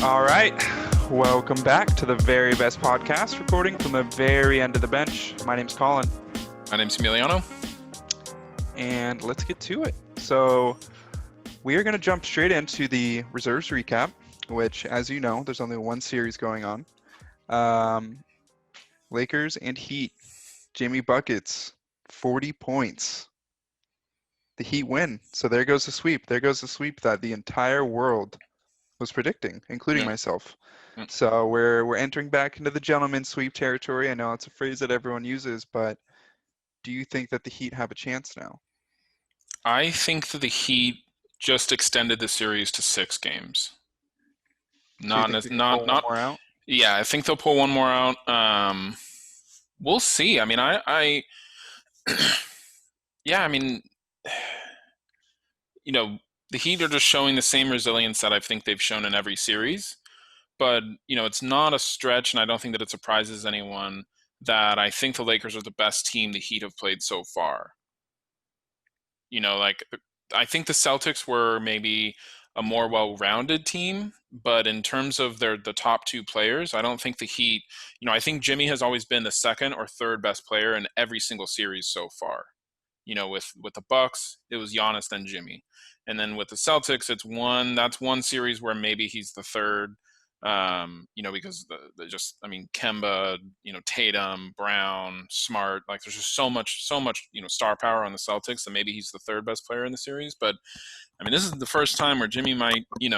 All right. Welcome back to the very best podcast, recording from the very end of the bench. My name's Colin, My name's Emiliano. and let's get to it. So, we are going to jump straight into the reserves recap, which, as you know, there's only one series going on. Um, Lakers and Heat. Jimmy Buckets, 40 points. The Heat win. So there goes the sweep. There goes the sweep that the entire world was predicting, including Yeah. myself. Mm. So we're entering back into the gentleman sweep territory. I know it's a phrase that everyone uses, but do you think that the Heat have a chance now? I think that the Heat just extended the series to 6 games. So you Not, think ne- they can not, pull one not. more out? Yeah, I think they'll pull one more out. We'll see. I mean, yeah. I mean, you know, the Heat are just showing the same resilience that I think they've shown in every series. But it's not a stretch, and I don't think that it surprises anyone that I think the Lakers are the best team the Heat have played so far. Like I think the Celtics were maybe a more well-rounded team, but in terms of the top two players, I don't think the Heat, I think Jimmy has always been the second or third best player in every single series so far. With the Bucks, it was Giannis then Jimmy. And then with the Celtics, that's one series where maybe he's the third. Because I mean, Kemba, Tatum, Brown, Smart, like there's just so much, star power on the Celtics that maybe he's the third best player in the series. But I mean, this is the first time where Jimmy might, he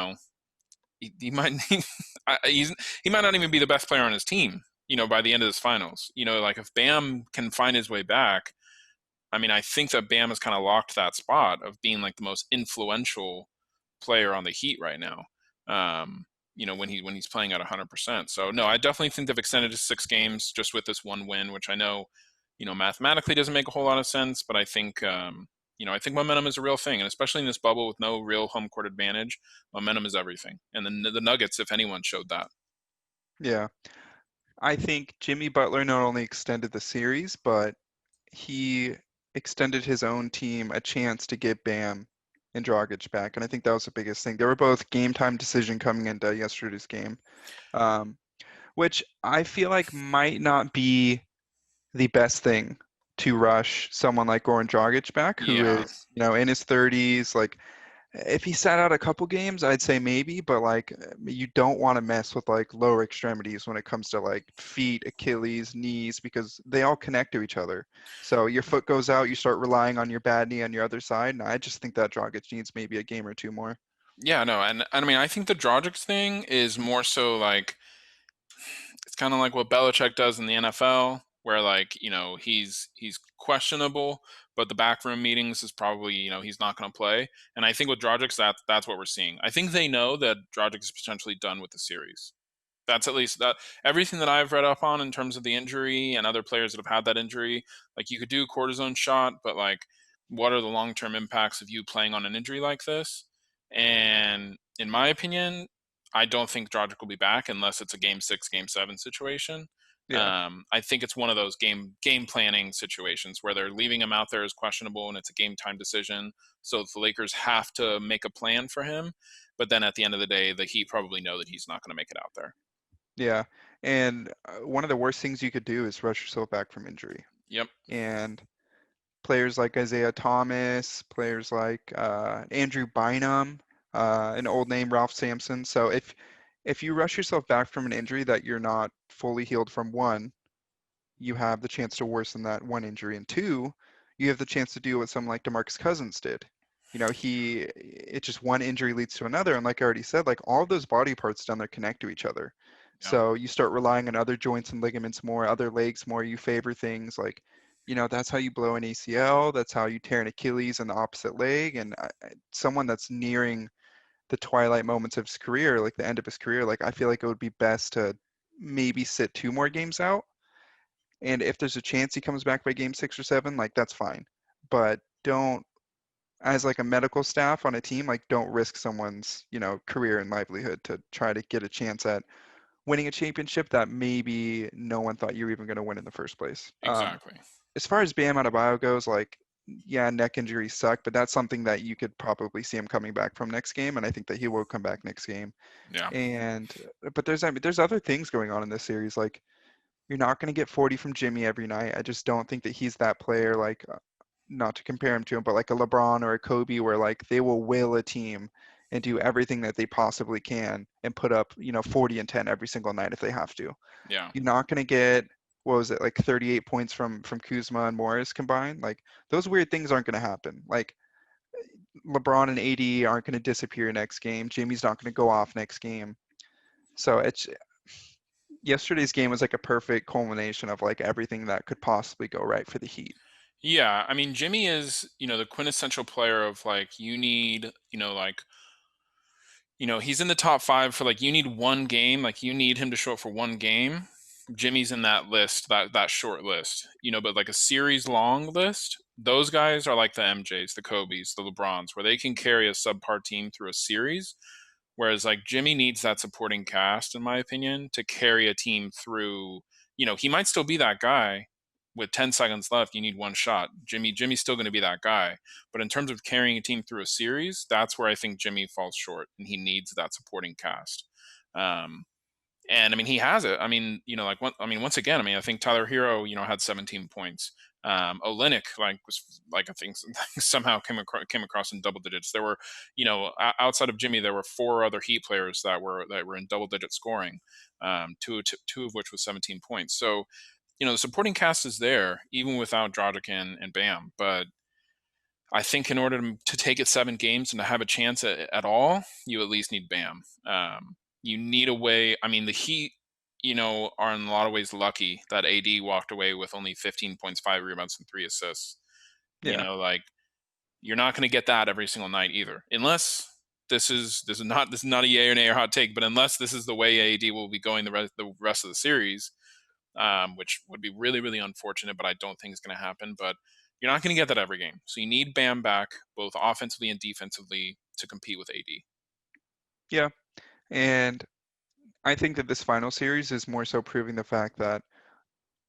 might, he might not even be the best player on his team, by the end of this finals. Like if Bam can find his way back, I mean, I think that Bam has kind of locked that spot of being like the most influential player on the Heat right now. When he's playing at 100%. So no, I definitely think they've extended to 6 games just with this one win, which I know, mathematically doesn't make a whole lot of sense, but I think momentum is a real thing, and especially in this bubble with no real home court advantage, momentum is everything. And the Nuggets, if anyone, showed that. Yeah. I think Jimmy Butler not only extended the series, but he extended his own team a chance to get Bam and Dragic back. And I think that was the biggest thing. They were both game time decision coming into yesterday's game, um, which I feel like might not be the best thing to rush someone like Goran Dragic back, who Yeah, is, in his 30s. Like, if he sat out a couple games, I'd say maybe, but like, you don't want to mess with like lower extremities when it comes to like feet, Achilles, knees, because they all connect to each other. So your foot goes out, you start relying on your bad knee on your other side, and I just think that Dragic needs maybe a game or two more. yeah, no, and I mean, I think the Dragic thing is more so like it's kind of like what Belichick does in the NFL, where like he's questionable, but the backroom meetings is probably he's not going to play. And I think with Dragic, that's what we're seeing. I think they know that Dragic is potentially done with the series. That's at least that everything that I've read up on in terms of the injury and other players that have had that injury. Like you could do a cortisone shot, but like what are the long term impacts of you playing on an injury like this? And in my opinion, I don't think Dragic will be back unless it's a game 6, game 7 situation. Yeah. I think it's one of those game planning situations where they're leaving him out there as questionable and it's a game time decision. So the Lakers have to make a plan for him. But then at the end of the day, the Heat probably know that he's not going to make it out there. Yeah. And one of the worst things you could do is rush yourself back from injury. Yep. And players like Isaiah Thomas, players like Andrew Bynum, an old name Ralph Sampson. So if you rush yourself back from an injury that you're not fully healed from, one, you have the chance to worsen that one injury, and two, you have the chance to do what someone like DeMarcus Cousins did. It's just one injury leads to another, and like I already said, like all of those body parts down there connect to each other. Yeah. So you start relying on other joints and ligaments more, other legs more. You favor things like, that's how you blow an ACL. That's how you tear an Achilles in the opposite leg. And someone that's nearing the twilight moments of his career, like the end of his career, like I feel like it would be best to maybe sit 2 more games out. And if there's a chance he comes back by game 6 or 7, like that's fine. But don't, as like a medical staff on a team, like don't risk someone's, career and livelihood to try to get a chance at winning a championship that maybe no one thought you were even going to win in the first place. Exactly. As far as Bam Adebayo goes, like yeah, neck injuries suck, but that's something that you could probably see him coming back from next game, and I think that he will come back next game. Yeah. And but there's I mean, there's other things going on in this series. Like you're not going to get 40 from Jimmy every night. I just don't think that he's that player. Like not to compare him to him, but like a LeBron or a Kobe, where like they will will a team and do everything that they possibly can and put up 40 and 10 every single night if they have to. Yeah. You're not going to get what was it like 38 points from Kuzma and Morris combined. Like those weird things aren't going to happen. Like LeBron and AD aren't going to disappear next game. Jimmy's not going to go off next game. So it's yesterday's game was like a perfect culmination of like everything that could possibly go right for the Heat. Yeah, I mean, Jimmy is, the quintessential player of like you need, like he's in the top five for like you need one game, like you need him to show up for one game. Jimmy's in that list, that short list, but like a series long list, those guys are like the MJs, the Kobe's, the LeBrons, where they can carry a subpar team through a series. Whereas like Jimmy needs that supporting cast, in my opinion, to carry a team through. He might still be that guy with 10 seconds left. You need one shot. Jimmy's still going to be that guy. But in terms of carrying a team through a series, that's where I think Jimmy falls short, and he needs that supporting cast. Um, and I mean, he has it. I mean, once again, I mean, I think Tyler Hero, had 17 points. Olenek, like, was like, I think somehow came across in double digits. There were, outside of Jimmy, there were four other Heat players that were in double digit scoring. Two of which was 17 points. So, the supporting cast is there even without Dragic and Bam. But I think in order to take it 7 games and to have a chance at all, you at least need Bam. You need a way. I mean, the Heat, are in a lot of ways lucky that AD walked away with only 15 points, 5 rebounds, and 3 assists. Yeah. Like you're not going to get that every single night either, unless this is not a yay or nay or hot take, but unless this is the way AD will be going the rest of the series, which would be really, really unfortunate, but I don't think it's going to happen. But you're not going to get that every game. So you need Bam back, both offensively and defensively, to compete with AD. Yeah. And I think that this final series is more so proving the fact that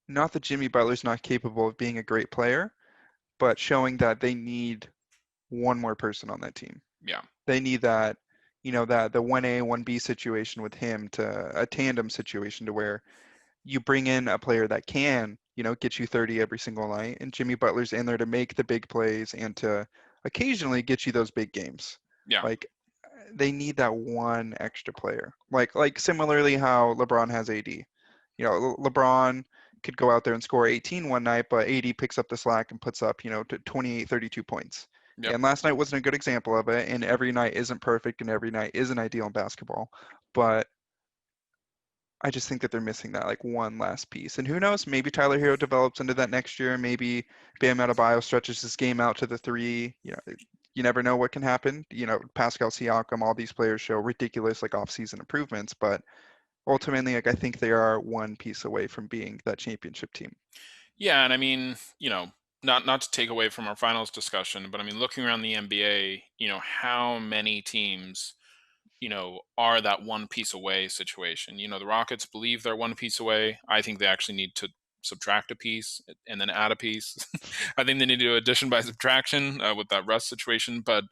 not that Jimmy Butler's not capable of being a great player, but showing that they need one more person on that team. Yeah. They need that, that the 1A, 1B situation with him to a tandem situation to where you bring in a player that can, get you 30 every single night, and Jimmy Butler's in there to make the big plays and to occasionally get you those big games. Yeah. Like they need that one extra player. Like similarly how LeBron has AD. LeBron could go out there and score 18 one night, but AD picks up the slack and puts up, 28, 32 points. Yep. And last night wasn't a good example of it, and every night isn't perfect and every night isn't ideal in basketball. But I just think that they're missing that like one last piece. And who knows, maybe Tyler Hero develops into that next year. Maybe Bam Adebayo stretches his game out to the three. You never know what can happen. Pascal Siakam, all these players show ridiculous like off-season improvements, but ultimately, like I think they are one piece away from being that championship team. Yeah. And I mean, not to take away from our finals discussion, but I mean, looking around the NBA, how many teams are that one piece away situation. The Rockets believe they're one piece away. I think they actually need to subtract a piece and then add a piece. I think they need to do addition by subtraction with that Russ situation. But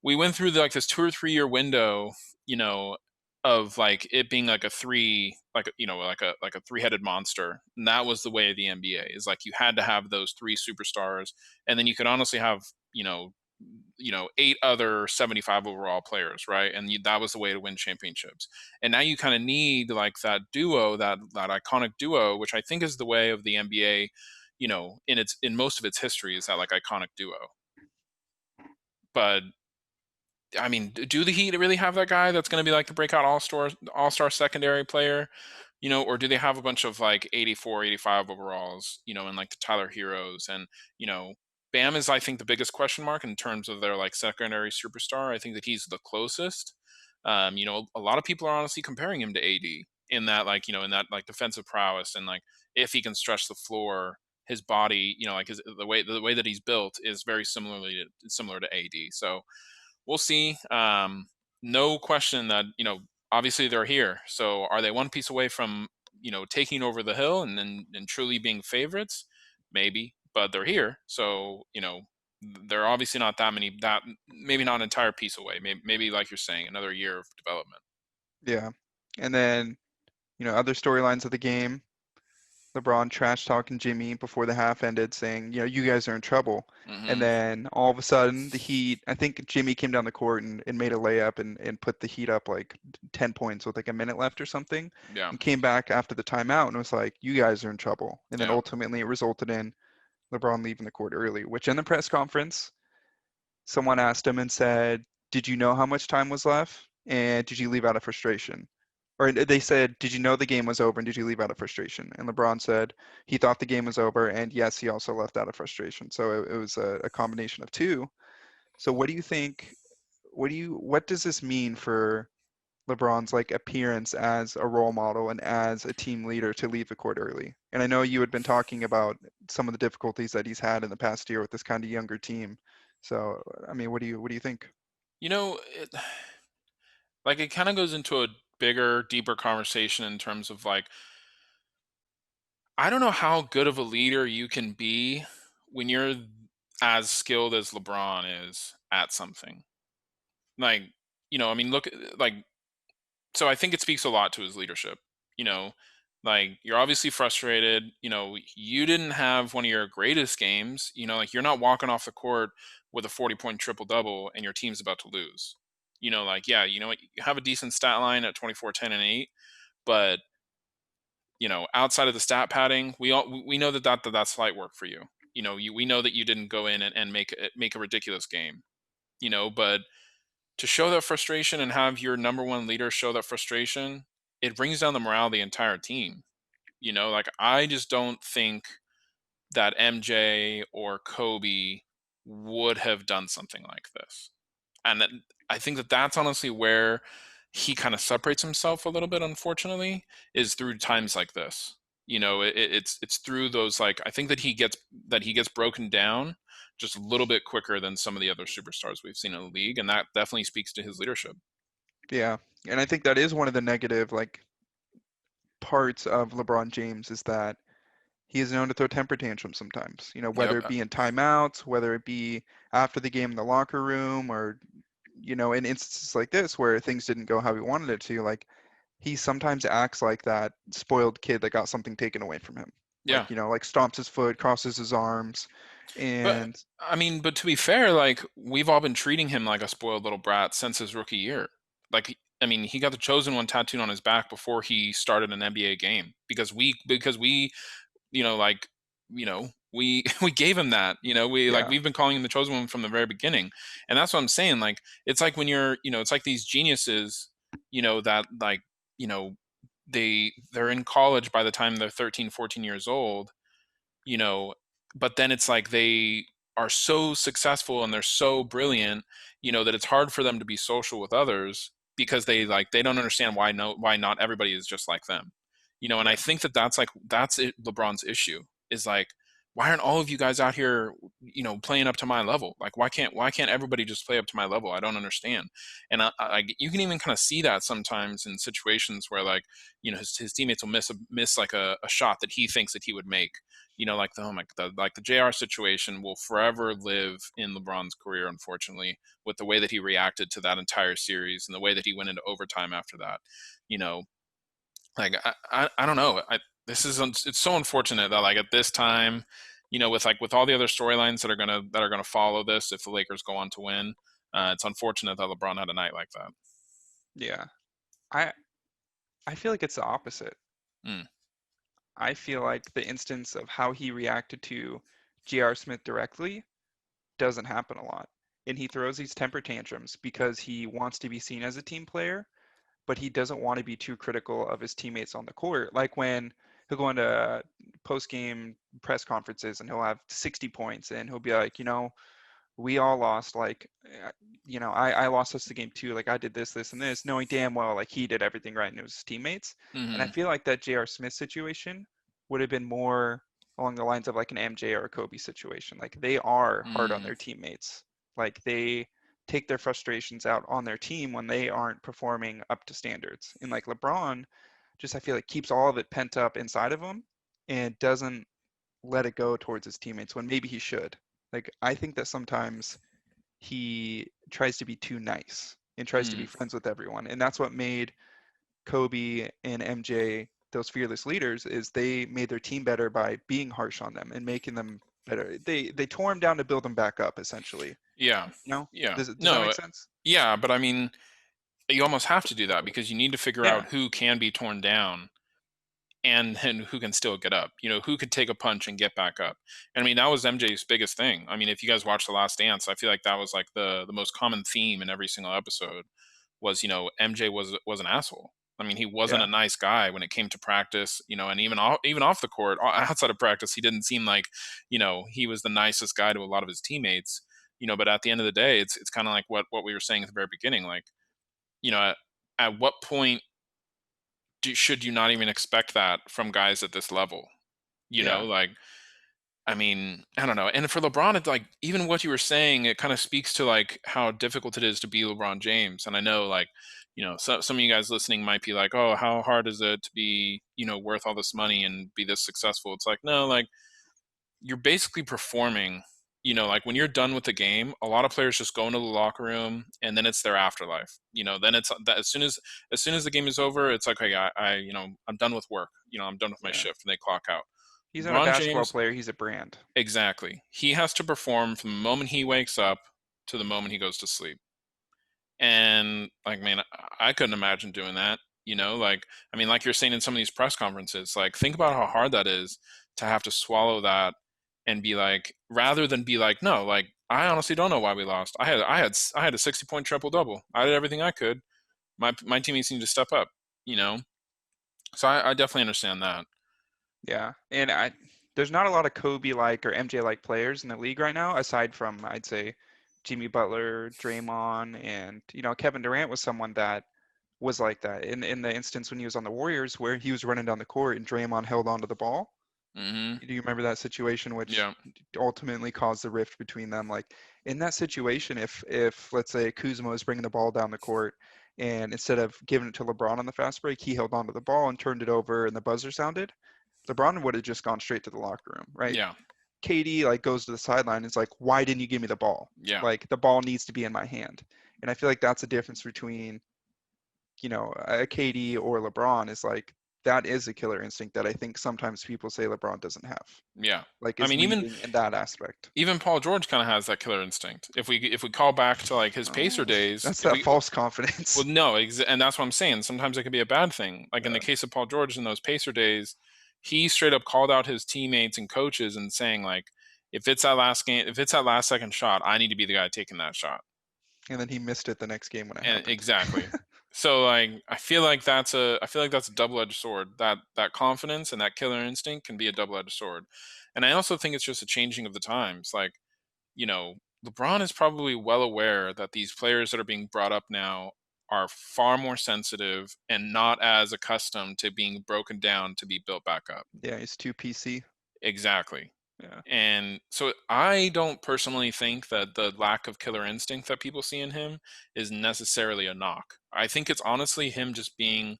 we went through like this 2 or 3 year window, you know, of like it being like a three, like like a three-headed monster. And that was the way of the NBA. Is like you had to have those three superstars, and then you could honestly have eight other 75 overall players, right? And that was the way to win championships. And now you kind of need like that duo, that iconic duo, which I think is the way of the NBA, in most of its history, is that like iconic duo. But I mean, do the Heat really have that guy that's going to be like the breakout all star secondary player? Or do they have a bunch of like 84, 85 overalls, and like the Tyler Heroes and, Bam is, I think, the biggest question mark in terms of their like secondary superstar. I think that he's the closest. A lot of people are honestly comparing him to AD in that like, in that like defensive prowess and like if he can stretch the floor, his body, like the way that he's built is very similar to AD. So we'll see. No question that obviously they're here. So are they one piece away from taking over the hill and then and truly being favorites? Maybe, but they're here. So, they're obviously not that many, that maybe not an entire piece away. Maybe like you're saying, another year of development. Yeah. And then, other storylines of the game. LeBron trash talking Jimmy before the half ended, saying, you guys are in trouble. And Hmm. then all of a sudden, the Heat, I think Jimmy came down the court and made a layup and put the Heat up like 10 points with like a minute left or something, Yeah. and came back after the timeout and was like, you guys are in trouble. And then Yeah. ultimately it resulted in LeBron leaving the court early, which in the press conference, someone asked him and said, did you know how much time was left? And did you leave out of frustration? Or they said, did you know the game was over and did you leave out of frustration? And LeBron said he thought the game was over, and yes, he also left out of frustration. So it was a combination of two. So what do you think? What does this mean for LeBron's like appearance as a role model and as a team leader to leave the court early? And I know you had been talking about some of the difficulties that he's had in the past year with this kind of younger team. So I mean, what do you think? Like it kind of goes into a bigger, deeper conversation in terms of like, I don't know how good of a leader you can be when you're as skilled as LeBron is at something. Like, I mean, look, like, so I think it speaks a lot to his leadership. You know, like you're obviously frustrated. You didn't have one of your greatest games. Like you're not walking off the court with a 40-point triple double and your team's about to lose. Like, yeah, you know what, you have a decent stat line at 24, 10, and 8, but outside of the stat padding, we know that's light work for you. We know that you didn't go in and make a ridiculous game. But to show that frustration and have your number one leader show that frustration, it brings down the morale of the entire team. Like I just don't think that MJ or Kobe would have done something like this. And I think that that's honestly where he kind of separates himself a little bit, unfortunately, is through times like this. It's through those, like, I think that he gets broken down just a little bit quicker than some of the other superstars we've seen in the league, and that definitely speaks to his leadership. Yeah, and I think that is one of the negative like parts of LeBron James is that he is known to throw temper tantrums sometimes, whether Yep. it be in timeouts, whether it be after the game in the locker room, or, in instances like this where things didn't go how he wanted it to, like he sometimes acts like that spoiled kid that got something taken away from him. Yeah. Like, like stomps his foot, crosses his arms, But and I mean, but to be fair, like we've all been treating him like a spoiled little brat since his rookie year. Like, I mean, he got the chosen one tattooed on his back before he started an NBA game because we like, we gave him that. yeah, We've been calling him the chosen one from the very beginning, and that's what I'm saying. Like, it's like when it's like these geniuses, that like, you know, they're in college by the time they're 13, 14 years old, you know, but then it's like they are so successful and they're so brilliant, that it's hard for them to be social with others because they don't understand why not everybody is just like them. And I yeah, think that's it, LeBron's issue is like, why aren't all of you guys out here, playing up to my level? Like, why can't everybody just play up to my level? I don't understand. And you can even kind of see that sometimes in situations where, like, his teammates will miss like a shot that he thinks that he would make. Like the JR situation will forever live in LeBron's career, unfortunately, with the way that he reacted to that entire series and the way that he went into overtime after that. You know, like I don't know. It's so unfortunate that, like, at this time, with all the other storylines that are gonna follow this if the Lakers go on to win, it's unfortunate that LeBron had a night like that. yeah. I feel like it's the opposite. Mm, I feel like the instance of how he reacted to J.R. Smith directly doesn't happen a lot. And he throws these temper tantrums because he wants to be seen as a team player, but he doesn't want to be too critical of his teammates on the court. Like when he'll go into post-game press conferences and he'll have 60 points and he'll be like, we all lost. Like, I lost us the game too. Like I did this, this, and this, knowing damn well like he did everything right and it was his teammates. And I hmm. feel like that J.R. Smith situation would have been more along the lines of like an MJ or a Kobe situation. Like they are hard on Mm, their teammates. Like they take their frustrations out on their team when they aren't performing up to standards. And like LeBron, just I feel like keeps all of it pent up inside of him and doesn't let it go towards his teammates when maybe he should. Like I think that sometimes he tries to be too nice and tries to be Mm, friends with everyone, and that's what made Kobe and MJ those fearless leaders. Is they made their team better by being harsh on them and making them better. They tore them down to build them back up, essentially. yeah, You know? yeah. Does that No, make sense? yeah, but I mean, you almost have to do that because you need to figure Yeah, out who can be torn down and who can still get up. You know, who could take a punch and get back up. And I mean, that was MJ's biggest thing. I mean, if you guys watch The Last Dance, I feel like that was like the most common theme in every single episode was, you know, MJ was an asshole. I mean, he wasn't a yeah, nice guy when it came to practice, you know, and even off the court, outside of practice, he didn't seem like, you know, he was the nicest guy to a lot of his teammates. You know, but at the end of the day, it's kind of like what we were saying at the very beginning. Like, you know, at what point should you not even expect that from guys at this level? You know, yeah. like, I mean, I don't know. And for LeBron, it's like even what you were saying, it kind of speaks to like how difficult it is to be LeBron James. And I know, like, you know, some of you guys listening might be like, "Oh, how hard is it to be, you know, worth all this money and be this successful?" It's like, no, like you're basically performing. You know, like when you're done with the game, a lot of players just go into the locker room and then it's their afterlife. You know, then it's that as soon as the game is over, it's like, okay, you know, I'm done with work. You know, I'm done with my Yeah. shift, and they clock out. He's not a LeBron basketball James, player, he's a brand. exactly. He has to perform from the moment he wakes up to the moment he goes to sleep. And like, man, I couldn't imagine doing that. You know, like, I mean, like you're saying in some of these press conferences, like, think about how hard that is to have to swallow that and be like, rather than be like, no, like, I honestly don't know why we lost. I had a 60-point triple double. I did everything I could. My teammates need to step up. You know, so I definitely understand that. Yeah. And there's not a lot of Kobe like or MJ like players in the league right now, aside from I'd say Jimmy Butler, Draymond, and Kevin Durant was someone that was like that. In the instance when he was on the Warriors where he was running down the court and Draymond held onto the ball. Hmm. Do you remember that situation which Yeah. ultimately caused the rift between them? Like in that situation, if let's say Kuzma was bringing the ball down the court and instead of giving it to LeBron on the fast break, he held onto the ball and turned it over and the buzzer sounded, LeBron would have just gone straight to the locker room, right? Yeah. KD like goes to the sideline and is like, why didn't you give me the ball? Yeah. Like the ball needs to be in my hand. And I feel like that's a difference between, a KD or LeBron is like that is a killer instinct that I think sometimes people say LeBron doesn't have. Yeah. Like I is mean, even leading in that aspect. even Paul George kind of has that killer instinct. If we call back to like his Pacer Oh, days, that's if that we false well confidence. no, and that's what I'm saying. Sometimes it can be a bad thing. Like in the Yeah. case of Paul George in those Pacer days, he straight up called out his teammates and coaches and saying like, if it's that last game, if it's that last second shot, I need to be the guy taking that shot. And then he missed it the next game when it And happened. exactly. So like I feel like that's a double-edged sword. That confidence and that killer instinct can be a double-edged sword. And I also think it's just a changing of the times. Like, you know, LeBron is probably well aware that these players that are being brought up now are far more sensitive and not as accustomed to being broken down to be built back up. Yeah, he's too PC. Exactly. Yeah. And so I don't personally think that the lack of killer instinct that people see in him is necessarily a knock. I think it's honestly him just being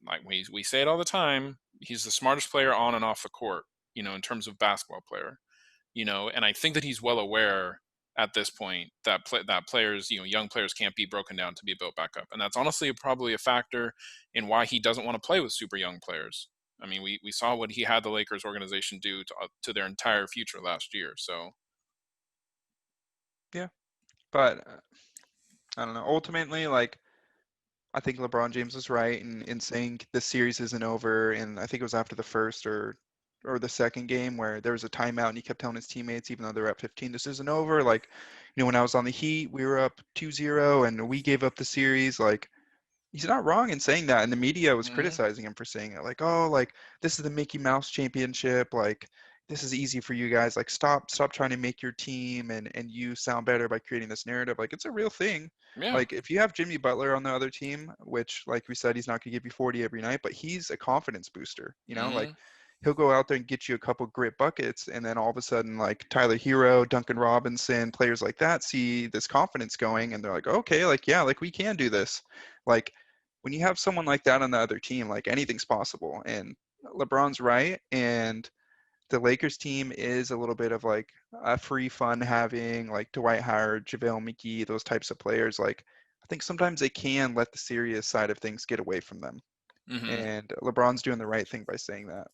like we say it all the time, he's the smartest player on and off the court, you know, in terms of basketball player, you know, and I think that he's well aware at this point that that players, you know, young players can't be broken down to be built back up, and that's honestly probably a factor in why he doesn't want to play with super young players. I mean, we saw what he had the Lakers organization do to their entire future last year. So Yeah. But I don't know. Ultimately, like I think LeBron James was right in saying this series isn't over. And I think it was after the first or the second game where there was a timeout and he kept telling his teammates, even though they're up 15, this isn't over. Like, when I was on the Heat, we were up 2-0 and we gave up the series. Like, he's not wrong in saying that. And the media was hmm criticizing him for saying it. Like, oh, like this is the Mickey Mouse championship. Like, this is easy for you guys. Like, stop trying to make your team and you sound better by creating this narrative. Like, it's a real thing. yeah, Like, if you have Jimmy Butler on the other team, which, like we said, he's not gonna give you 40 every night, but he's a confidence booster. Like hmm he'll go out there and get you a couple grit buckets, and then all of a sudden, like Tyler Hero, Duncan Robinson, players like that see this confidence going, and they're like, okay, like yeah, like we can do this. Like when you have someone like that on the other team, like anything's possible. And LeBron's right, and the Lakers team is a little bit of like a free fun having like Dwight Howard, JaVale McGee, those types of players. Like I think sometimes they can let the serious side of things get away from them. Hmm. And LeBron's doing the right thing by saying that.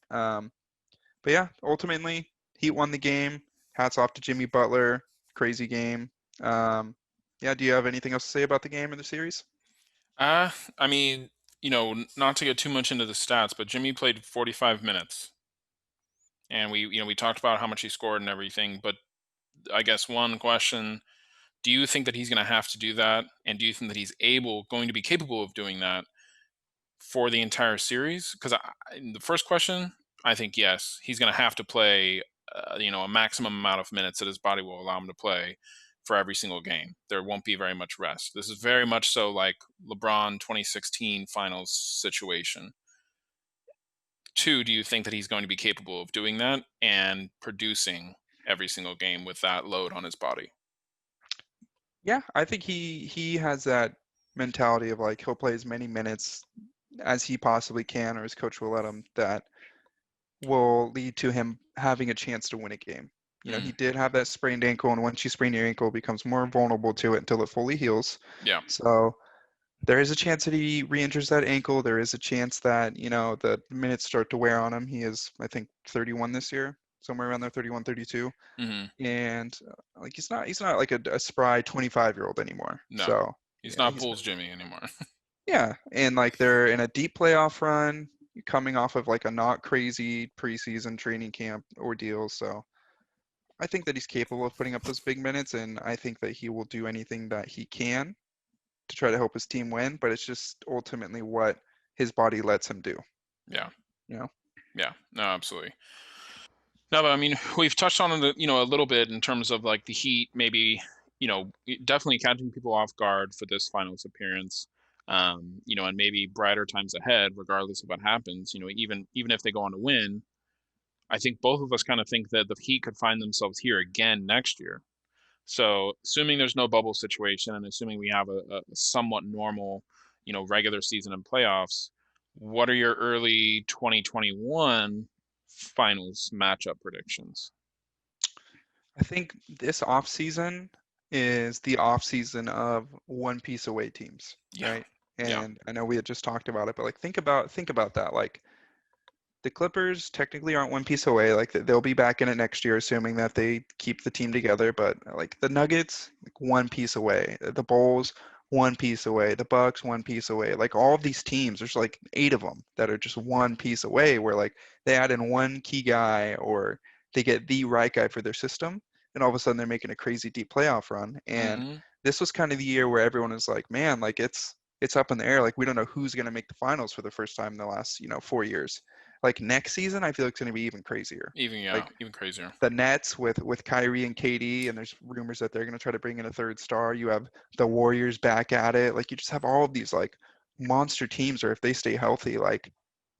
But yeah, ultimately, Heat won the game. Hats off to Jimmy Butler. Crazy game. Um, yeah, do you have anything else to say about the game in the series? I mean, not to get too much into the stats, but Jimmy played 45 minutes, and we talked about how much he scored and everything. But I guess one question: do you think that he's going to have to do that, and do you think that he's going to be capable of doing that for the entire series? Because the first question, I think yes, he's going to have to play, a maximum amount of minutes that his body will allow him to play for every single game. There won't be very much rest. This is very much so like LeBron 2016 finals situation. Two, do you think that he's going to be capable of doing that and producing every single game with that load on his body? Yeah, I think he has that mentality of like he'll play as many minutes as he possibly can, or his coach will let him. That will lead to him having a chance to win a game. You know, Mm, he did have that sprained ankle, and once you sprain your ankle, it becomes more vulnerable to it until it fully heals. yeah. So there is a chance that he re-injures that ankle. There is a chance that, the minutes start to wear on him. He is, I think, 31 this year, somewhere around there, 31, 32. Hmm. And like he's not like a spry 25-year-old anymore. No, So he's yeah, not he's Bulls Jimmy anymore. yeah, and like they're in a deep playoff run, coming off of like a not crazy preseason training camp ordeal. So I think that he's capable of putting up those big minutes, and I think that he will do anything that he can to try to help his team win. But it's just ultimately what his body lets him do. Yeah. You know, Yeah. No, absolutely. No, but I mean, we've touched on it, a little bit in terms of like the Heat, maybe, definitely catching people off guard for this finals appearance. And maybe brighter times ahead, regardless of what happens. Even if they go on to win, I think both of us kind of think that the Heat could find themselves here again next year. So, assuming there's no bubble situation and assuming we have a somewhat normal, regular season and playoffs, what are your early 2021 finals matchup predictions? I think this off season is the off season of one piece away teams, Yeah, right? yeah, And I know we had just talked about it, but like think about that. Like the Clippers technically aren't one piece away. Like they'll be back in it next year, assuming that they keep the team together. But like the Nuggets, like one piece away. The Bulls, one piece away. The Bucks, one piece away. Like all of these teams, there's like eight of them that are just one piece away. Where like they add in one key guy or they get the right guy for their system, and all of a sudden they're making a crazy deep playoff run. And hmm, this was kind of the year where everyone was like, man, like it's up in the air. Like we don't know who's going to make the finals for the first time in the last 4 years. Like next season, I feel like it's going to be even crazier. Like even crazier. the Nets with Kyrie and KD, and there's rumors that they're going to try to bring in a third star. You have the Warriors back at it. Like you just have all of these like monster teams, or if they stay healthy, like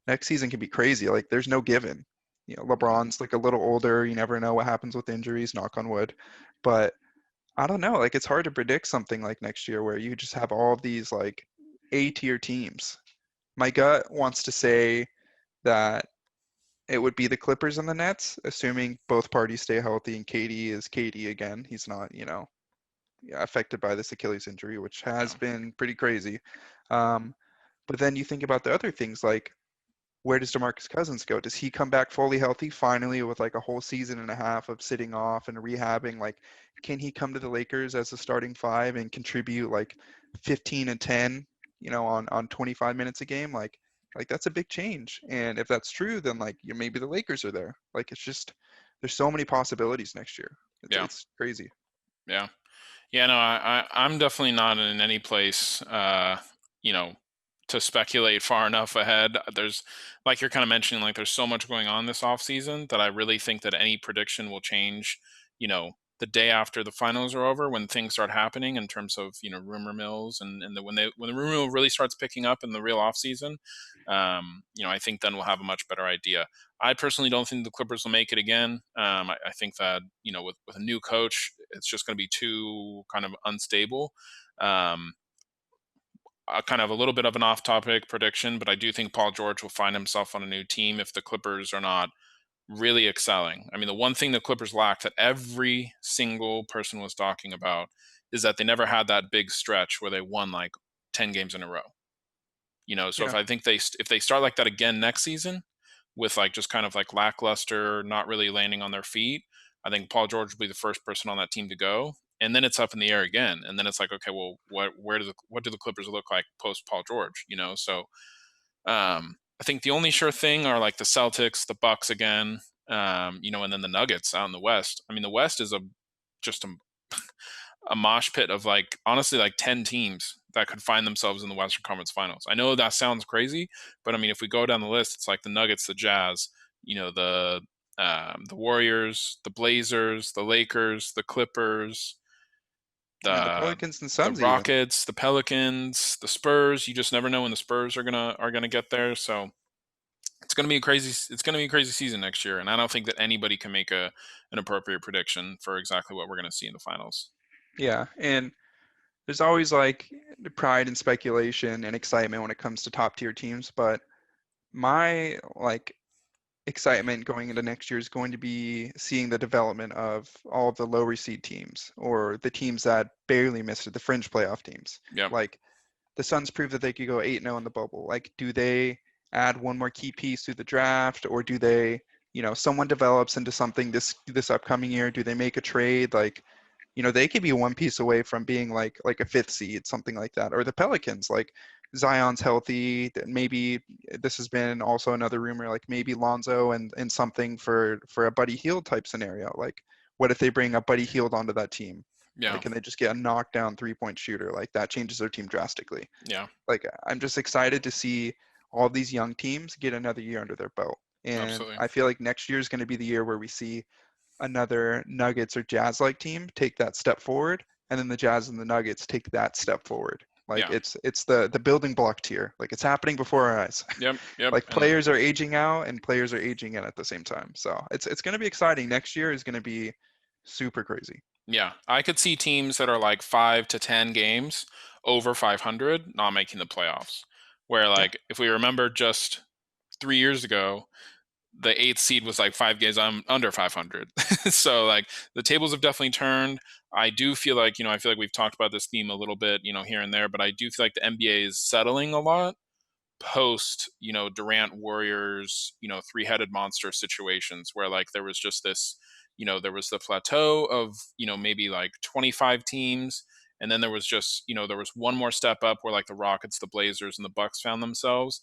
next season can be crazy. Like there's no given. Yeah, LeBron's like a little older. You never know what happens with injuries. Knock on wood, but I don't know. Like it's hard to predict something like next year where you just have all of these like A tier teams. My gut wants to say that it would be the Clippers and the Nets, assuming both parties stay healthy and KD is KD again. He's not, yeah, affected by this Achilles injury, which has yeah, been pretty crazy. Um, but then you think about the other things like where does DeMarcus Cousins go? Does he come back fully healthy finally with like a whole season and a half of sitting off and rehabbing? Like, can he come to the Lakers as a starting five and contribute like 15 and 10, on 25 minutes a game? Like that's a big change. And if that's true, then like maybe the Lakers are there. Like it's just there's so many possibilities next year. It's yeah, it's crazy. yeah. Yeah, no, I'm definitely not in any place, you know, to speculate far enough ahead. There's, like you're kind of mentioning, like there's so much going on this off season that I really think that any prediction will change, the day after the finals are over when things start happening in terms of, rumor mills and when the rumor mill really starts picking up in the real off season, I think then we'll have a much better idea. I personally don't think the Clippers will make it again. I think that with a new coach, it's just going to be too kind of unstable. Um, kind of a little bit of an off-topic prediction, but I do think Paul George will find himself on a new team if the Clippers are not really excelling. I mean, the one thing the Clippers lacked that every single person was talking about is that they never had that big stretch where they won like 10 games in a row. So Yeah. if they start like that again next season with like just kind of like lackluster, not really landing on their feet, I think Paul George will be the first person on that team to go. And then it's up in the air again. And then it's like, okay, well, what do the Clippers look like post Paul George? So I think the only sure thing are like the Celtics, the Bucks again, and then the Nuggets out in the West. I mean, the West is just a mosh pit of like honestly like 10 teams that could find themselves in the Western Conference Finals. I know that sounds crazy, but I mean, if we go down the list, it's like the Nuggets, the Jazz, the Warriors, the Blazers, the Lakers, the Clippers, Yeah, the the Pelicans and the Suns even. Rockets, the Pelicans, the Spurs. You just never know when the Spurs are gonna get there. So it's gonna be a crazy season next year, and I don't think that anybody can make an appropriate prediction for exactly what we're gonna see in the finals. Yeah, and there's always like pride and speculation and excitement when it comes to top tier teams, but my like excitement going into next year is going to be seeing the development of all of the lower seed teams or the teams that barely missed it, the fringe playoff teams. Yep. Like the Suns proved that they could go 8-0 in the bubble. Like, do they add one more key piece through the draft, or do they, someone develops into something this upcoming year? Do they make a trade? Like, they could be one piece away from being like a fifth seed, something like that. Or the Pelicans, like Zion's healthy. Maybe this has been also another rumor, like maybe Lonzo and something for a Buddy Hield type scenario. Like, what if they bring a Buddy Hield onto that team? Yeah. Like, and they just get a knockdown 3-point shooter? Like that changes their team drastically. Yeah. Like, I'm just excited to see all these young teams get another year under their belt. And Absolutely. I feel like next year is going to be the year where we see another Nuggets or Jazz like team take that step forward, and then the Jazz and the Nuggets take that step forward. Like Yeah. it's the building block tier. Like it's happening before our eyes. Yep. Yep. Like And players are aging out and players are aging in at the same time. So it's going to be exciting. Next year is going to be super crazy. yeah, I could see teams that are like 5 to 10 games over 500 not making the playoffs. Where Yeah. like if we remember just 3 years ago, the eighth seed was like 5 games under 500. So like the tables have definitely turned. I do feel like, I feel like we've talked about this theme a little bit, here and there, but I do feel like the NBA is settling a lot post, Durant Warriors, three-headed monster situations where like there was just this, there was the plateau of, maybe like 25 teams. And then there was just, there was one more step up where like the Rockets, the Blazers, and the Bucks found themselves.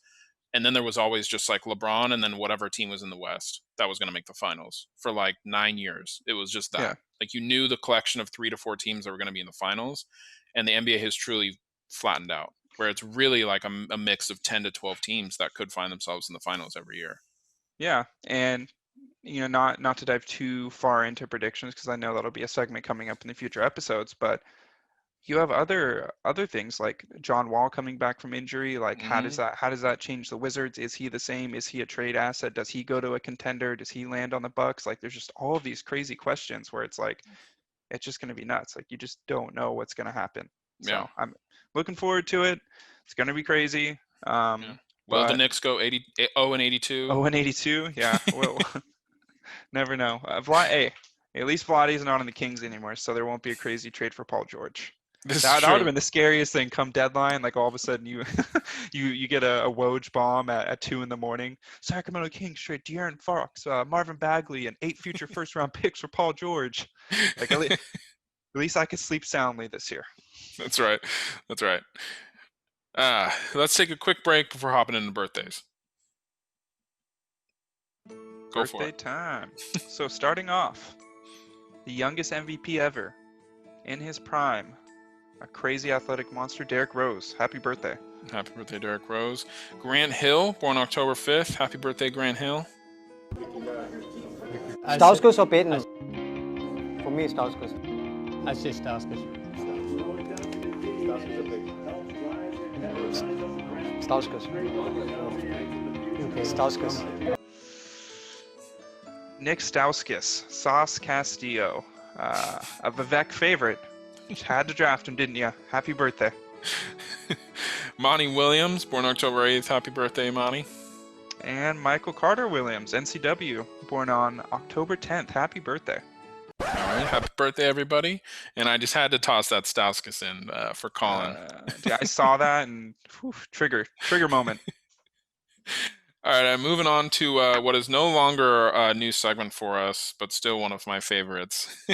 And then there was always just like LeBron and then whatever team was in the West that was going to make the finals for like 9 years. It was just Yeah. that. Like you knew the collection of 3 to 4 teams that were going to be in the finals. And the NBA has truly flattened out, where it's really like a mix of 10 to 12 teams that could find themselves in the finals every year. Yeah. And not to dive too far into predictions because I know that'll be a segment coming up in the future episodes, but you have other things like John Wall coming back from injury. Like Mm-hmm. how does that change the Wizards? Is he the same? Is he a trade asset? Does he go to a contender? Does he land on the Bucks? Like there's just all of these crazy questions where it's like it's just going to be nuts. Like you just don't know what's going to happen. Yeah. So I'm looking forward to it. It's going to be crazy. Yeah. Will the But Knicks go 0-82? 0-82, yeah. Well, never know. Hey, at least Vladdy's not on the Kings anymore, so there won't be a crazy trade for Paul George. This is That would have true. been the scariest thing come deadline. Like all of a sudden you you get a Woj bomb at 2 in the morning. Sacramento Kings trade De'Aaron Fox, Marvin Bagley, and 8 future first round picks for Paul George. Like at least I could sleep soundly this year. That's right. That's right. Let's take a quick break before hopping into birthdays. Go for Birthday it. time. So starting off, the youngest MVP ever in his prime, a crazy athletic monster, Derrick Rose. Happy birthday. Happy birthday, Derrick Rose. Grant Hill, born October 5th. Happy birthday, Grant Hill. Stauskas or Peyton? For me, Stauskas. I say Stauskas. Stauskas. Okay. Stauskas. Nick Stauskas, Sauce Castillo, a Vivek favorite. Just had to draft him, didn't you? Happy birthday. Monty Williams, born October 8th. Happy birthday, Monty. And Michael Carter Williams, NCW, born on October 10th. Happy birthday. All right, happy birthday, everybody! And I just had to toss that Stauskas in for Colin. I saw that and whew, trigger moment. All right, I'm moving on to what is no longer a new segment for us, but still one of my favorites.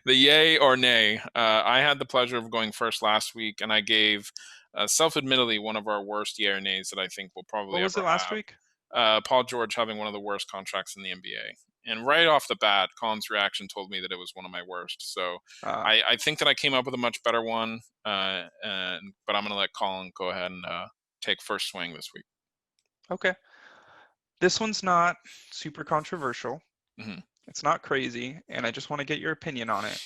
The yay or nay. I had the pleasure of going first last week, and I gave, self-admittedly, one of our worst yay or nays that I think we'll probably What was ever it last have. week? Paul George having one of the worst contracts in the NBA. And right off the bat, Colin's reaction told me that it was one of my worst. So I think that I came up with a much better one, but I'm going to let Colin go ahead and take first swing this week. Okay. This one's not super controversial. Mm-hmm. It's not crazy, and I just want to get your opinion on it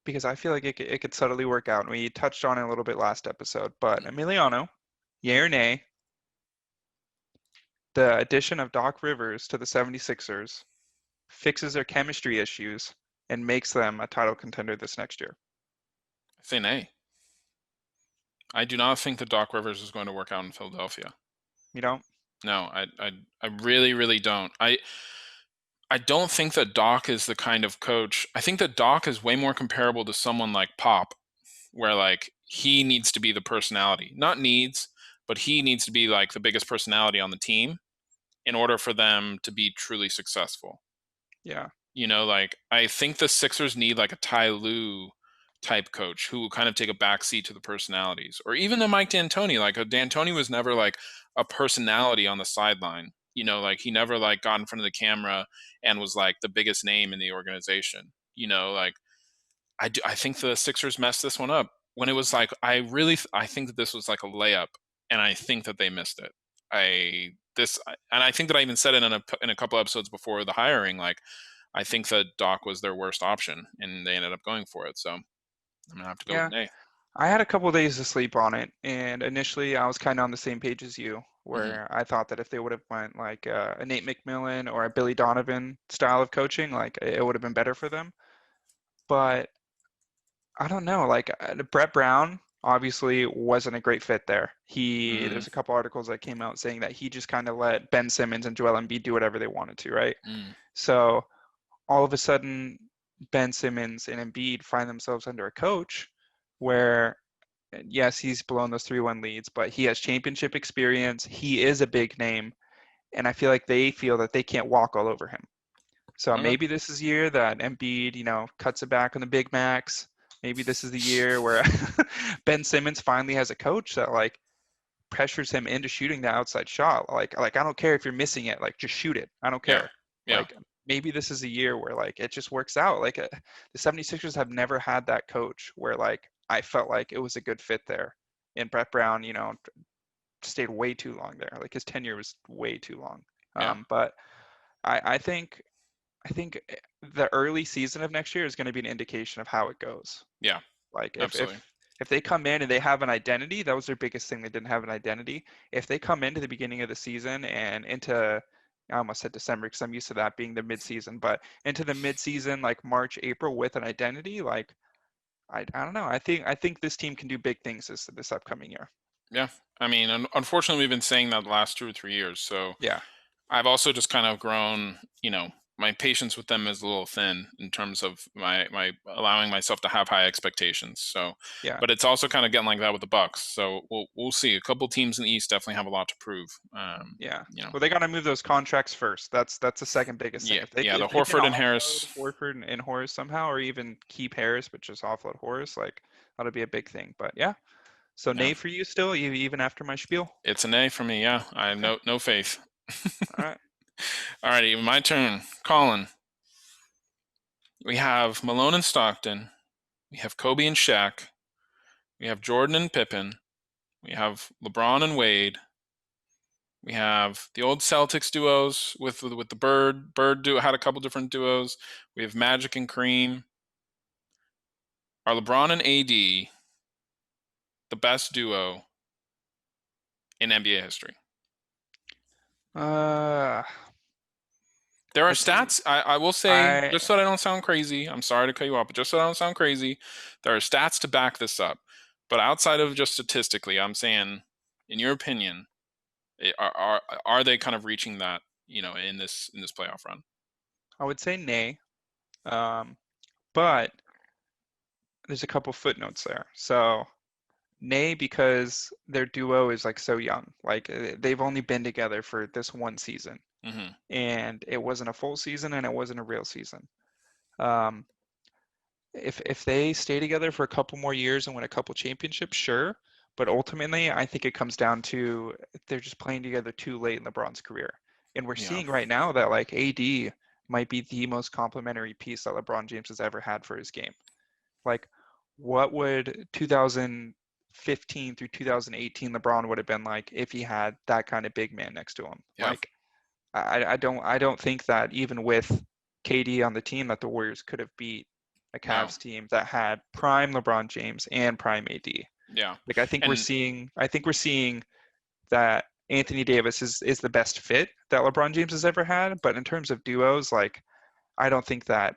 because I feel like it could subtly work out. And we touched on it a little bit last episode, but Emiliano, yay or nay, the addition of Doc Rivers to the 76ers fixes their chemistry issues and makes them a title contender this next year. I say nay. I do not think that Doc Rivers is going to work out in Philadelphia. You don't? No, I really, really don't. I don't think that Doc is the kind of coach. I think that Doc is way more comparable to someone like Pop, where like he needs to be the personality. Not needs, but he needs to be like the biggest personality on the team in order for them to be truly successful. Yeah. You know, like I think the Sixers need like a Ty Lue type coach who will kind of take a backseat to the personalities, or even the Mike D'Antoni. Like D'Antoni was never like a personality on the sideline. You know, like he never like got in front of the camera and was like the biggest name in the organization. You know, like I think the Sixers messed this one up when it was like I think that this was like a layup, and I think that they missed it. And I think that I even said it in a couple episodes before the hiring. Like I think that Doc was their worst option, and they ended up going for it. So I'm gonna have to go with Yeah. nay. I had a couple days to sleep on it, and initially I was kind of on the same page as you, Mm-hmm. where I thought that if they would have went like a Nate McMillan or a Billy Donovan style of coaching, like it would have been better for them. But I don't know, like Brett Brown obviously wasn't a great fit there. Mm-hmm. There's a couple articles that came out saying that he just kind of let Ben Simmons and Joel Embiid do whatever they wanted to, right? Mm. So all of a sudden, Ben Simmons and Embiid find themselves under a coach where yes, he's blown those 3-1 leads, but he has championship experience. He is a big name, and I feel like they feel that they can't walk all over him. So Okay. maybe this is the year that Embiid, cuts it back on the Big Macs. Maybe this is the year where Ben Simmons finally has a coach that like pressures him into shooting the outside shot. Like I don't care if you're missing it, like just shoot it. I don't Yeah. care. Yeah. Like maybe this is a year where like it just works out. Like the 76ers have never had that coach where like I felt like it was a good fit there. And Brett Brown, stayed way too long there. Like his tenure was way too long. Yeah. But I think the early season of next year is going to be an indication of how it goes. Yeah. Like Absolutely. if they come in and they have an identity, that was their biggest thing. They didn't have an identity. If they come into the beginning of the season and into I almost said December because I'm used to that being the mid-season, but into the mid-season like March, April with an identity, like I don't know. I think this team can do big things this upcoming year. Yeah. I mean, unfortunately, we've been saying that the last 2 or 3 years. So Yeah. I've also just kind of grown, my patience with them is a little thin in terms of my allowing myself to have high expectations. So, Yeah. but it's also kind of getting like that with the Bucks. So we'll see. A couple teams in the East definitely have a lot to prove. Yeah. Well, they got to move those contracts first. That's the second biggest thing. Yeah, If the they can Horford and offload Harris. Horford and Horace somehow, or even keep Harris but just offload Horace, like that'll be a big thing. But yeah. So Yeah, nay for you still, even after my spiel. it's an A for me. Yeah, I have Okay. no faith. All right. Alrighty, my turn. Colin. We have Malone and Stockton. We have Kobe and Shaq. We have Jordan and Pippen. We have LeBron and Wade. We have the old Celtics duos with the Bird. Bird duo had a couple different duos. We have Magic and Kareem. Are LeBron and AD the best duo in NBA history? Uh, There are I think stats. I will say, I just so that I don't sound crazy, I'm sorry to cut you off, but just so I don't sound crazy, there are stats to back this up. But outside of just statistically, I'm saying, in your opinion, are they kind of reaching that in this playoff run. I would say nay, but there's a couple footnotes there. So nay, because their duo is like so young. Like they've only been together for this one season, Mm-hmm. and it wasn't a full season and it wasn't a real season. Um, if they stay together for a couple more years and win a couple championships, sure. But ultimately, I think it comes down to they're just playing together too late in LeBron's career. And we're Yeah. seeing right now that like AD might be the most complementary piece that LeBron James has ever had for his game. Like, what would 2015 through 2018 LeBron would have been like if he had that kind of big man next to him? Yeah. Like, I don't think that even with KD on the team that the Warriors could have beat a No. Cavs team that had prime LeBron James and prime AD. Yeah. Like And I think we're seeing that Anthony Davis is the best fit that LeBron James has ever had, but in terms of duos, like I don't think that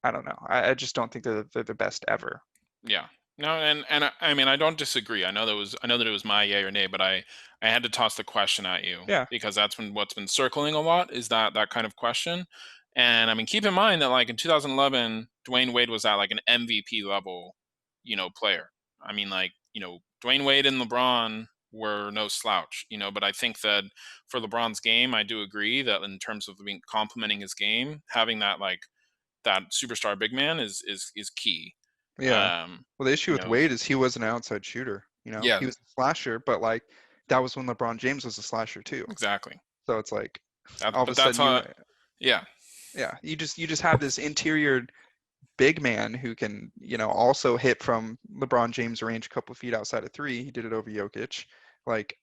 I don't know. I just don't think they're the best ever. yeah. No, and I mean I don't disagree. I know that it was my yay or nay, but I had to toss the question at you Yeah. because that's what's been circling a lot is that kind of question. And I mean, keep in mind that like in 2011, Dwayne Wade was at like an MVP level, player. I mean, like, Dwayne Wade and LeBron were no slouch, but I think that for LeBron's game, I do agree that in terms of being complementing his game, having that superstar big man is key. Yeah. Um, Well, the issue you with know, Wade is he was an outside shooter. yeah, He was a slasher, but like that was when LeBron James was a slasher too. exactly. So it's like That, all of a but that's sudden how, yeah, yeah, you just have this interior big man who can, also hit from LeBron James range a couple feet outside of three. He did it over Jokic. Like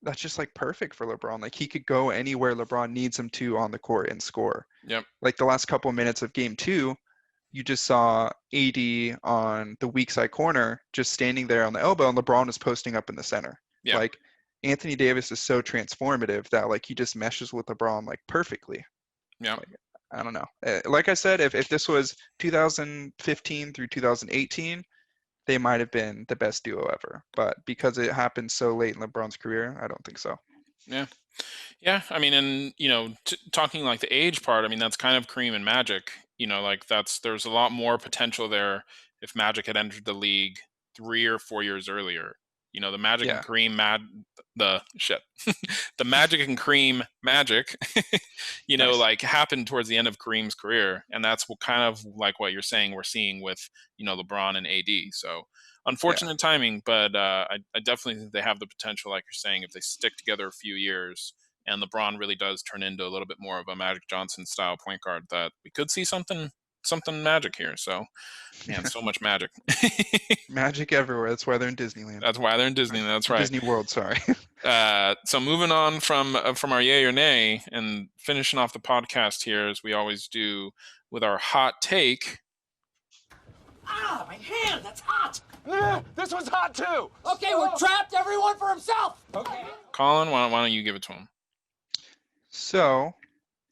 that's just like perfect for LeBron. Like he could go anywhere LeBron needs him to on the court and score. yep, Like the last couple minutes of game two, you just saw AD on the weak side corner, just standing there on the elbow, and LeBron is posting up in the center. yeah, Like Anthony Davis is so transformative that like he just meshes with LeBron like perfectly. yeah, Like I don't know. Like I said, if this was 2015 through 2018, they might have been the best duo ever. But because it happened so late in LeBron's career, I don't think so. yeah. Yeah, I mean, and talking like the age part, I mean, that's kind of Kareem and Magic. Like there's a lot more potential there if Magic had entered the league 3 or 4 years earlier. The Magic and Yeah, Kareem the shit, the Magic and Kareem magic, nice. like happened towards the end of Kareem's career, and that's what kind of like what you're saying we're seeing with LeBron and AD. So Yeah, unfortunate timing, but I definitely think they have the potential, like you're saying, if they stick together a few years and LeBron really does turn into a little bit more of a Magic Johnson style point guard, that we could see something magic here. So, man, so much magic. magic everywhere. That's why they're in Disneyland. That's why they're in Disney. Or That's right. Disney World, sorry. So moving on from our yay or nay and finishing off the podcast here, as we always do with our hot take. Ah, my hand, that's hot. This one's hot too. Okay, we're trapped, everyone for himself. Okay. Colin, why don't you give it to him? So,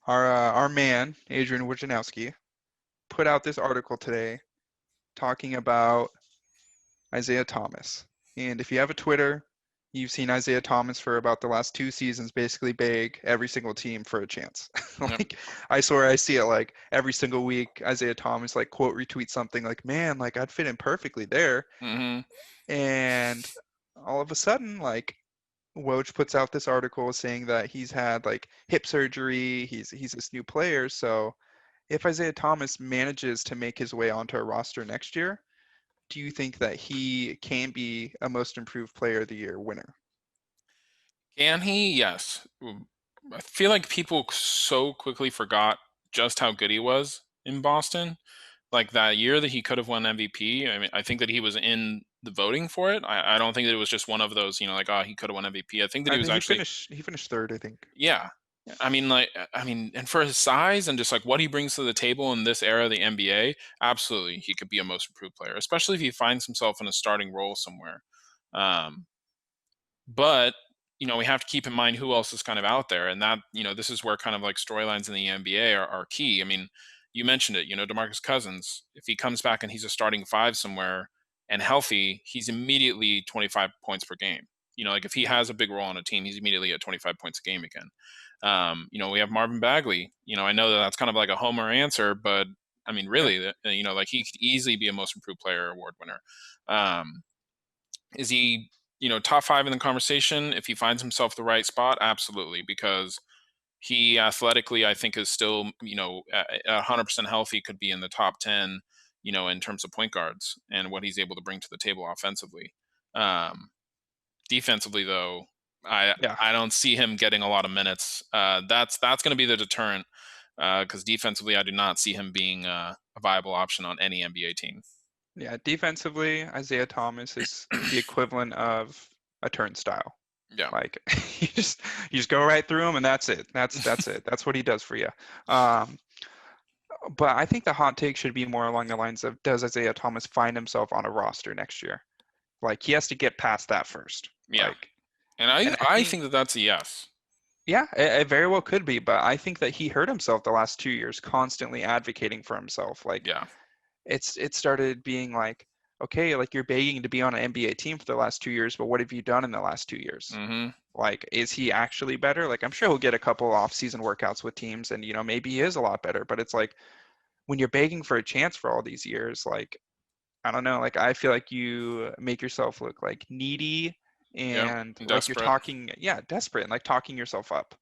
our man Adrian Wojnarowski put out this article today talking about Isaiah Thomas. And if you have a Twitter, you've seen Isaiah Thomas for about the last two seasons basically beg every single team for a chance. Yep. Like I swear I see it like every single week. Isaiah Thomas like quote retweet something like, "Man, like I'd fit in perfectly there." Mm-hmm. And all of a sudden, like Woj puts out this article saying that he's had like hip surgery. He's this new player. So if Isaiah Thomas manages to make his way onto a roster next year, do you think that he can be a most improved player of the year winner? Can he? Yes. I feel like people so quickly forgot just how good he was in Boston. Like that year that he could have won MVP. I mean, I think that he was in the voting for it. I don't think that it was just one of those, like, oh, he could have won MVP. I think that I he was think actually, he finished third, I think. yeah. I mean, and for his size and just like what he brings to the table in this era of the NBA, absolutely, he could be a most improved player, especially if he finds himself in a starting role somewhere. Um, but we have to keep in mind who else is kind of out there, and that this is where kind of like storylines in the NBA are key. I mean, you mentioned it. DeMarcus Cousins, if he comes back and he's a starting five somewhere and healthy, he's immediately 25 points per game. like if he has a big role on a team, he's immediately at 25 points a game again. We have Marvin Bagley. I know that's kind of like a homer answer, but I mean, really, like he could easily be a most improved player award winner. Is he, top 5 in the conversation? If he finds himself the right spot, absolutely, because he athletically, I think, is still, 100% healthy, could be in the top 10, in terms of point guards and what he's able to bring to the table offensively. Defensively, though, I don't see him getting a lot of minutes. That's going to be the deterrent, because defensively, I do not see him being a viable option on any NBA team. Yeah, defensively, Isaiah Thomas is the equivalent of a turnstile. Yeah. Like you just go right through him and that's it. That's it. That's what he does for you. But I think the hot take should be more along the lines of, does Isaiah Thomas find himself on a roster next year? Like he has to get past that first. Yeah. Like, and I think that that's a yes. Yeah, it very well could be, but I think that he hurt himself the last 2 years constantly advocating for himself. Like, yeah. It started being like, okay, like you're begging to be on an NBA team for the last 2 years, but what have you done in the last 2 years? Mm-hmm. Like, is he actually better? Like, I'm sure he'll get a couple off-season workouts with teams, and maybe he is a lot better. But it's like, when you're begging for a chance for all these years, like, I don't know, like I feel like you make yourself look like needy and like you're talking, desperate and like talking yourself up.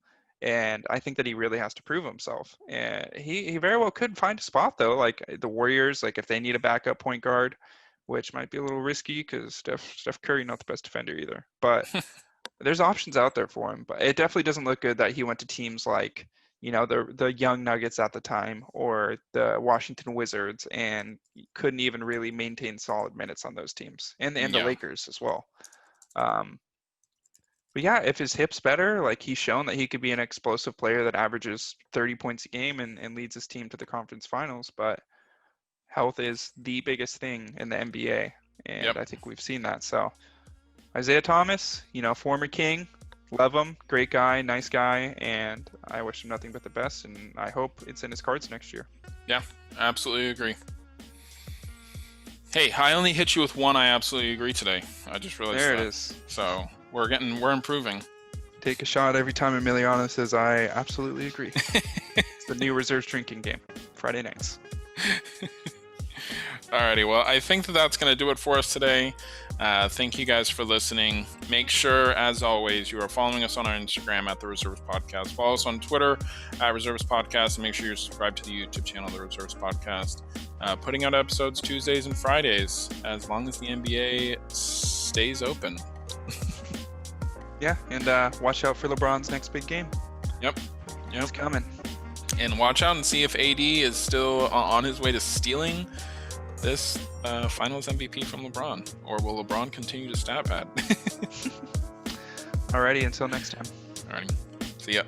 And I think that he really has to prove himself. And he very well could find a spot though, like the Warriors, like if they need a backup point guard, which might be a little risky because Steph Curry not the best defender either. But there's options out there for him. But it definitely doesn't look good that he went to teams like, the young Nuggets at the time or the Washington Wizards and couldn't even really maintain solid minutes on those teams and the Lakers as well. But yeah, if his hip's better, like he's shown that he could be an explosive player that averages 30 points a game and leads his team to the conference finals. But health is the biggest thing in the NBA. And I think we've seen that. So Isaiah Thomas, former King, love him, great guy, nice guy. And I wish him nothing but the best. And I hope it's in his cards next year. Yeah, absolutely agree. Hey, I only hit you with one I absolutely agree today. I just realized there that. It is. So we're improving. Take a shot every time Emiliano says, I absolutely agree. It's the new reserves drinking game, Friday nights. Alrighty, well, I think that's going to do it for us today. Thank you guys for listening. Make sure, as always, you are following us on our Instagram at The Reserves Podcast. Follow us on Twitter at Reserves Podcast, and make sure you're subscribed to the YouTube channel, The Reserves Podcast. Putting out episodes Tuesdays and Fridays, as long as the NBA stays open. Yeah, and watch out for LeBron's next big game. Yep. It's coming. And watch out and see if AD is still on his way to stealing this Finals MVP from LeBron, or will LeBron continue to stat pad? Alrighty, until next time. Alrighty, see ya.